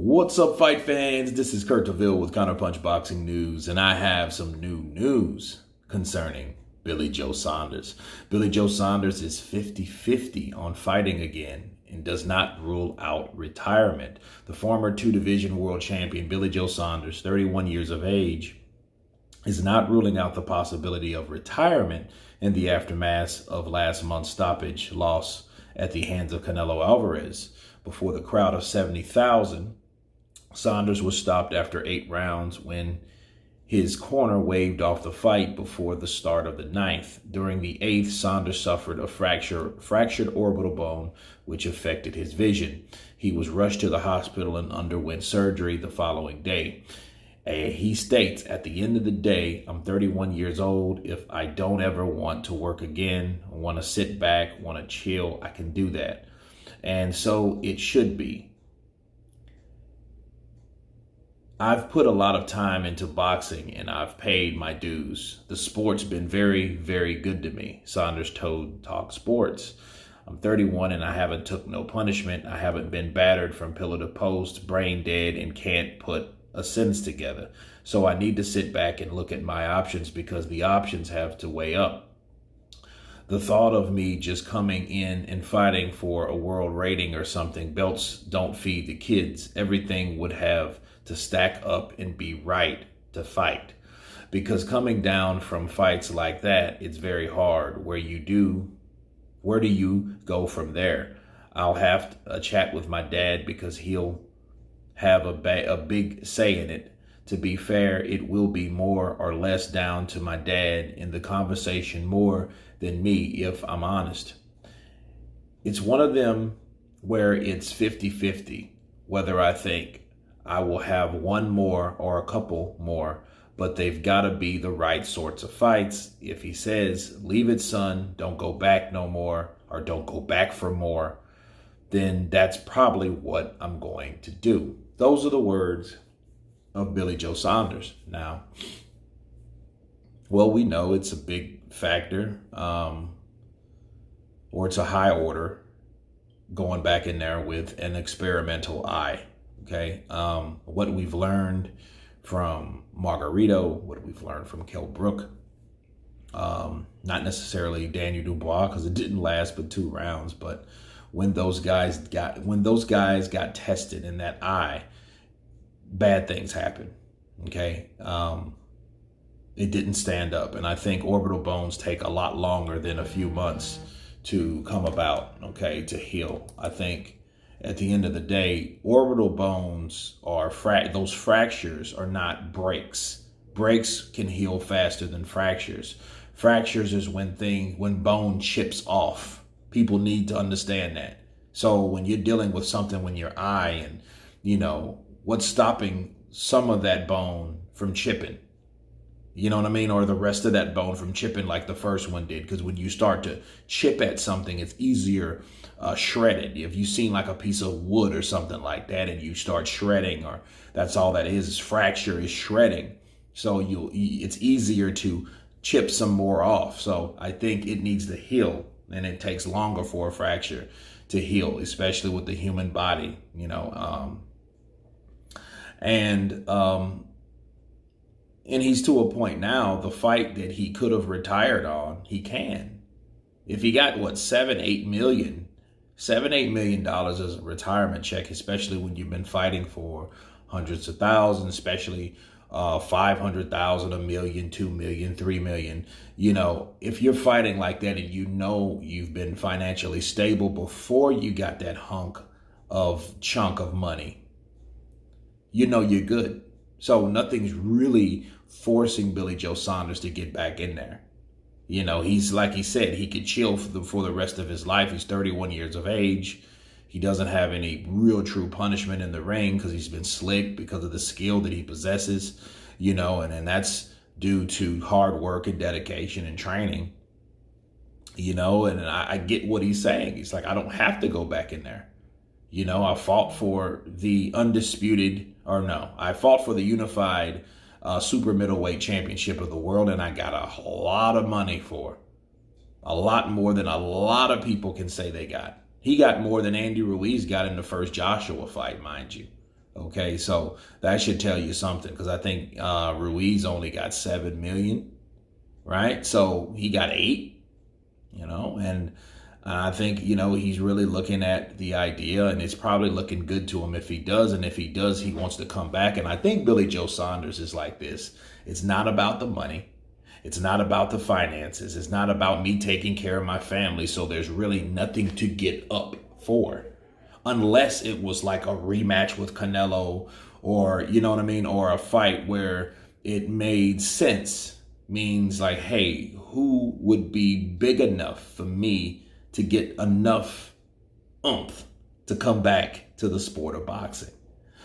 What's up, fight fans? This is Kurt DeVille with Counterpunch Boxing News, and I have some new news concerning Billy Joe Saunders. Billy Joe Saunders is 50-50 on fighting again and does not rule out retirement. The former two-division world champion Billy Joe Saunders, 31 years of age, is not ruling out the possibility of retirement in the aftermath of last month's stoppage loss at the hands of Canelo Alvarez. Before the crowd of 70,000, Saunders was stopped after 8 rounds when his corner waved off the fight before the start of the 9th. During the 8th, Saunders suffered a fractured orbital bone, which affected his vision. He was rushed to the hospital and underwent surgery the following day. He states, "At the end of the day, I'm 31 years old. If I don't ever want to work again, want to sit back, want to chill, I can do that." And so it should be. I've put a lot of time into boxing and I've paid my dues. The sport's been very, very good to me. Saunders told Talk Sports. I'm 31 and I haven't took no punishment. I haven't been battered from pillar to post, brain dead, and can't put a sentence together. So I need to sit back and look at my options because the options have to weigh up. The thought of me just coming in and fighting for a world rating or something, belts don't feed the kids. Everything would have to stack up and be right to fight. Because coming down from fights like that, it's very hard. Where do you go from there? I'll have a chat with my dad because he'll have a big say in it. To be fair, it will be more or less down to my dad in the conversation more than me, if I'm honest. It's one of them where it's 50-50, whether I think I will have one more or a couple more, but they've got to be the right sorts of fights. If he says, "Leave it, son, don't go back no more," or "Don't go back for more," then that's probably what I'm going to do. Those are the words of Billy Joe Saunders. Now, well, we know it's a big factor, or it's a high order going back in there with an experimental eye. Okay, what we've learned from Margarito, what we've learned from Kell Brook, not necessarily Daniel Dubois because it didn't last but 2 rounds, but when those guys got tested in that eye, bad things happen. Okay, it didn't stand up, and I think orbital bones take a lot longer than a few months to come about. Okay, to heal. I think at the end of the day, orbital bones are those fractures are not breaks. Breaks can heal faster than fractures. Fractures is when bone chips off. People need to understand that. So when you're dealing with something when your eye and, what's stopping some of that bone from chipping? You know what I mean? Or the rest of that bone from chipping like the first one did. Because when you start to chip at something, it's easier shredded. If you've seen like a piece of wood or something like that and you start shredding, or that's all that is fracture is shredding. So it's easier to chip some more off. So I think it needs to heal, and it takes longer for a fracture to heal, especially with the human body, And he's to a point now, the fight that he could have retired on, he can. If he got, $7-8 million as a retirement check, especially when you've been fighting for hundreds of thousands, especially 500,000, $1 million, $2 million, $3 million. If you're fighting like that and you've been financially stable before you got that chunk of money, you're good. So nothing's really forcing Billy Joe Saunders to get back in there. He's, like he said, he could chill for the rest of his life. He's 31 years of age. He doesn't have any real true punishment in the ring because he's been slick because of the skill that he possesses, and that's due to hard work and dedication and training, and I get what he's saying. He's like, I don't have to go back in there. I fought for the I fought for the unified super middleweight championship of the world, and I got a lot of money for a lot more than a lot of people can say they got. He got more than Andy Ruiz got in the first Joshua fight, mind you. Okay, so that should tell you something, because I think Ruiz only got 7 million, right? So he got 8, and I think, he's really looking at the idea, and it's probably looking good to him if he does. And if he does, he wants to come back. And I think Billy Joe Saunders is like this. It's not about the money. It's not about the finances. It's not about me taking care of my family. So there's really nothing to get up for, unless it was like a rematch with Canelo, or, you know what I mean? Or a fight where it made sense. Means like, hey, who would be big enough for me to get enough oomph to come back to the sport of boxing?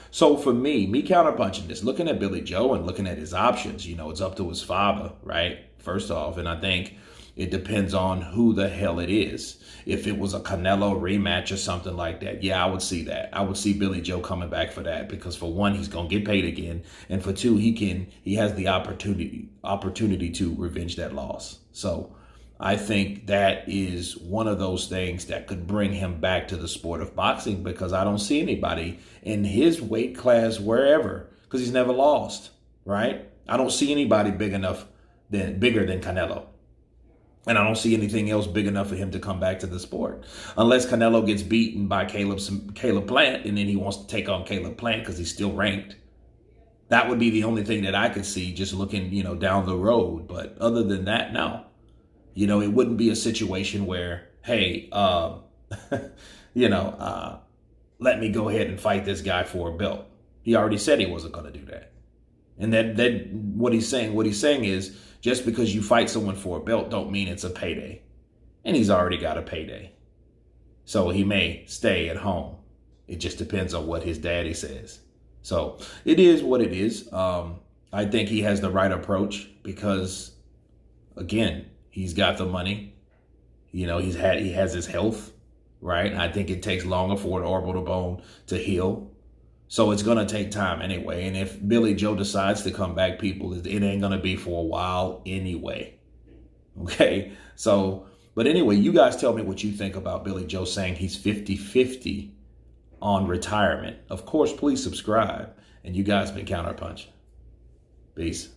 So for me counterpunching this, looking at Billy Joe and looking at his options, it's up to his father, right? First off. And I think it depends on who the hell it is. If it was a Canelo rematch or something like that, yeah, I would see that. I would see Billy Joe coming back for that, because for one, he's going to get paid again. And for two, he has the opportunity to revenge that loss. So I think that is one of those things that could bring him back to the sport of boxing, because I don't see anybody in his weight class wherever, because he's never lost, right? I don't see anybody bigger than Canelo. And I don't see anything else big enough for him to come back to the sport, unless Canelo gets beaten by Caleb Plant, and then he wants to take on Caleb Plant because he's still ranked. That would be the only thing that I could see just looking, down the road. But other than that, no. It wouldn't be a situation where, hey, let me go ahead and fight this guy for a belt. He already said he wasn't going to do that. And that what he's saying is, just because you fight someone for a belt don't mean it's a payday. And he's already got a payday. So he may stay at home. It just depends on what his daddy says. So it is what it is. I think he has the right approach because, again, he's got the money. He has his health, right? I think it takes longer for an orbital bone to heal. So it's going to take time anyway. And if Billy Joe decides to come back, people, it ain't going to be for a while anyway. Okay? So, but anyway, you guys tell me what you think about Billy Joe saying he's 50-50 on retirement. Of course, please subscribe. And you guys been counterpunching. Peace.